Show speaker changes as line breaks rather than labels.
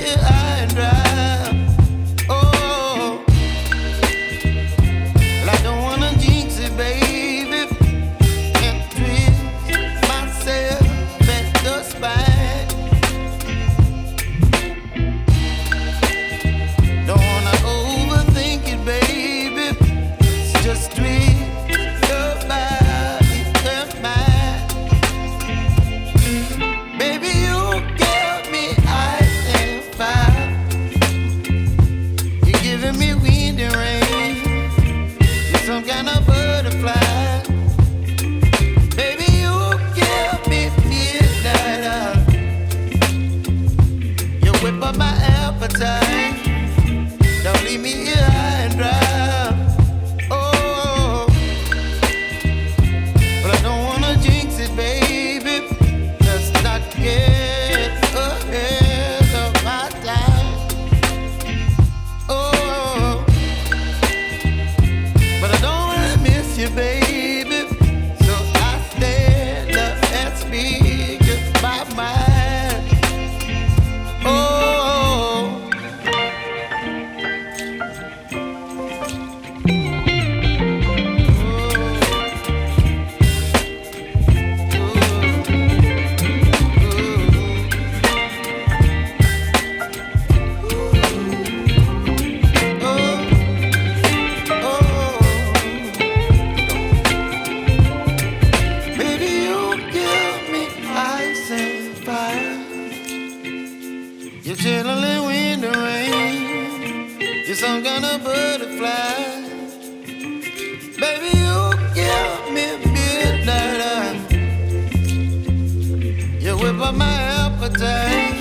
here high and dry. Oh, well, I don't wanna jinx it, baby, and twist myself at the spine. Don't wanna overthink it, baby. It's just twist your body and mine. Baby, you give me ice and fire. You're giving me wind and rain. You're some kind of butterfly. Baby, you give me midnight. You whip up my appetite. Don't leave me here high and dry. Oh, but I don't wanna jinx it, baby. Let's not get ahead of my time. Oh, but I don't wanna miss you, baby. So I stand up and speak my mind. Oh. Baby, you give me ice and fire. You're chilling wind and rain. You're some kind of butterfly. Baby, you give me midnight. You whip up my appetite.